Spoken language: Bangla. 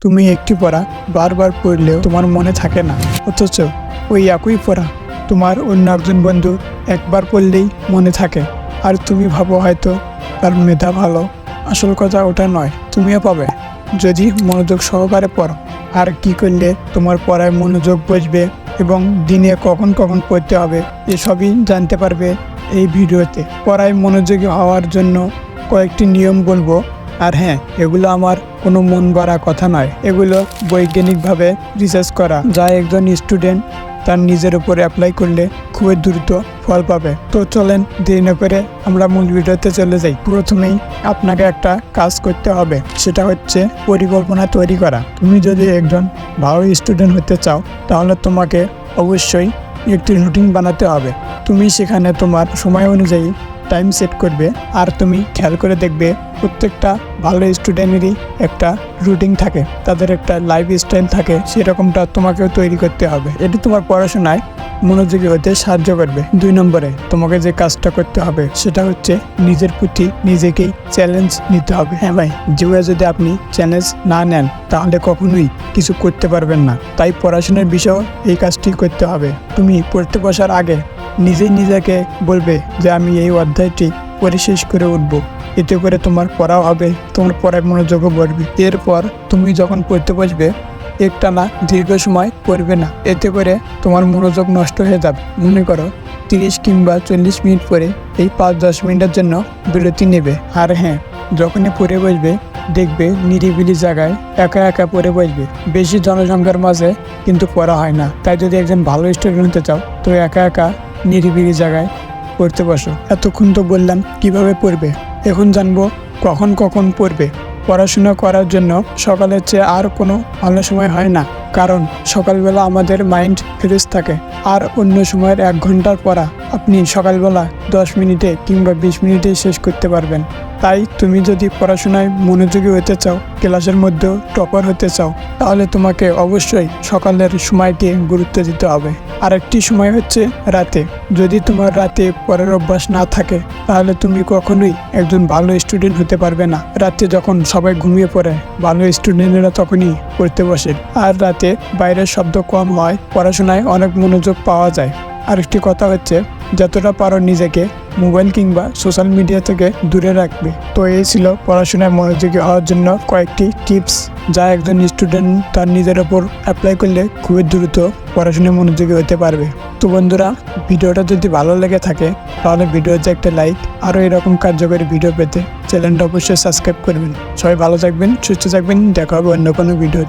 তুমি একটি পড়া বারবার পড়লেও তোমার মনে থাকে না, অথচ ওই একই পড়া তোমার অন্য একজন বন্ধু একবার পড়লেই মনে থাকে। আর তুমি ভাবো হয়তো তার মেধা ভালো। আসল কথা ওটা নয়, তুমিও পাবে যদি মনোযোগ সহকারে পড়ো। আর কি করলে তোমার পড়ায় মনোযোগ বসবে এবং দিনে কখন কখন পড়তে হবে এসবই জানতে পারবে এই ভিডিওতে। পড়ায় মনোযোগী হওয়ার জন্য কয়েকটি নিয়ম বলবো। আর হ্যাঁ, এগুলো আমার কোনো মন গড়া কথা নয়, এগুলো বৈজ্ঞানিকভাবে রিসার্চ করা, যা একজন স্টুডেন্ট তার নিজের উপরে অ্যাপ্লাই করলে খুবই দ্রুত ফল পাবে। তো চলেন দেরি না করে আমরা মূল ভিডিওতে চলে যাই। প্রথমেই আপনাকে একটা কাজ করতে হবে, সেটা হচ্ছে পরিকল্পনা তৈরি করা। তুমি যদি একজন ভালো স্টুডেন্ট হতে চাও তাহলে তোমাকে অবশ্যই একটি রুটিন বানাতে হবে। তুমি সেখানে তোমার সময় অনুযায়ী টাইম সেট করবে। আর তুমি খেয়াল করে দেখবে প্রত্যেকটা ভালো স্টুডেন্টেরই একটা রুটিন থাকে, তাদের একটা লাইফ স্টাইল থাকে, সেরকমটা তোমাকেও তৈরি করতে হবে। এটি তোমার পড়াশোনায় মনোযোগী হতে সাহায্য করবে। 2 নম্বরে তোমাকে যে কাজটা করতে হবে সেটা হচ্ছে নিজের প্রতি নিজেকেই চ্যালেঞ্জ নিতে হবে। হ্যাঁ ভাই, জীবনে যদি আপনি চ্যালেঞ্জ না নেন তাহলে কখনোই কিছু করতে পারবেন না। তাই পড়াশোনার বিষয়েও এই কাজটি করতে হবে। তুমি পড়তে বসার আগে নিজেই নিজেকে বলবে যে আমি এই অধ্যায়টি পড়ে শেষ করে উঠবো। এতে করে তোমার পড়াও হবে, তোমার পড়ায় মনোযোগও বাড়বে। এরপর তুমি যখন পড়তে বসবে একটানা দীর্ঘ সময় পড়বে না, এতে করে তোমার মনোযোগ নষ্ট হয়ে যাবে। মনে করো 30 কিংবা 40 মিনিট পরে এই 5-10 মিনিটের জন্য বিরতি নেবে। আর হ্যাঁ, যখনই পড়ে বসবে দেখবে নিরিবিলি জায়গায় একা একা পড়ে বসবে। বেশি জনসংখ্যার মাঝে কিন্তু পড়া হয় না। তাই যদি একজন ভালো স্টুডেন্ট হতে চাও তো একা একা নিরিবিলি জায়গায় পড়তে বসো। এতক্ষণ তো বললাম কিভাবে পড়বে, এখন জানবো কখন কখন পড়বে। পড়াশোনা করার জন্য সকালের চেয়ে আর কোনো ভালো সময় হয় না, কারণ সকালবেলা আমাদের মাইন্ড ফ্রেশ থাকে। আর অন্য সময়ের 1 ঘন্টার পড়া আপনি সকালবেলা 10 মিনিটে কিংবা 20 মিনিটে শেষ করতে পারবেন। তাই তুমি যদি পড়াশোনায় মনোযোগী হতে চাও, ক্লাসের মধ্যেও টপার হতে চাও, তাহলে তোমাকে অবশ্যই সকালের সময়কে গুরুত্ব দিতে হবে। আরেকটি সময় হচ্ছে রাতে। যদি তোমার রাতে পড়ার অভ্যাস না থাকে তাহলে তুমি কখনোই একজন ভালো স্টুডেন্ট হতে পারবে না। রাতে যখন সবাই ঘুমিয়ে পড়ে ভালো স্টুডেন্টরা তখনই পড়তে বসে। আর রাতে বাইরের শব্দ কম হয়, পড়াশোনায় অনেক মনোযোগ পাওয়া যায়। আরেকটি কথা হচ্ছে যতটা পারো নিজেকে মোবাইল কিংবা সোশ্যাল মিডিয়া থেকে দূরে রাখবে। তো এই ছিল পড়াশোনায় মনোযোগী হওয়ার জন্য কয়েকটি টিপস, যা একজন স্টুডেন্ট তার নিজের ওপর অ্যাপ্লাই করলে খুবই দ্রুত পড়াশোনায় মনোযোগী হতে পারবে। তো বন্ধুরা, ভিডিওটা যদি ভালো লেগে থাকে তাহলে ভিডিওতে একটা লাইক, আরও এরকম কার্যকরী ভিডিও পেতে চ্যানেলটা অবশ্যই সাবস্ক্রাইব করবেন। সবাই ভালো থাকবেন, সুস্থ থাকবেন, দেখা হবে অন্য কোনো ভিডিও।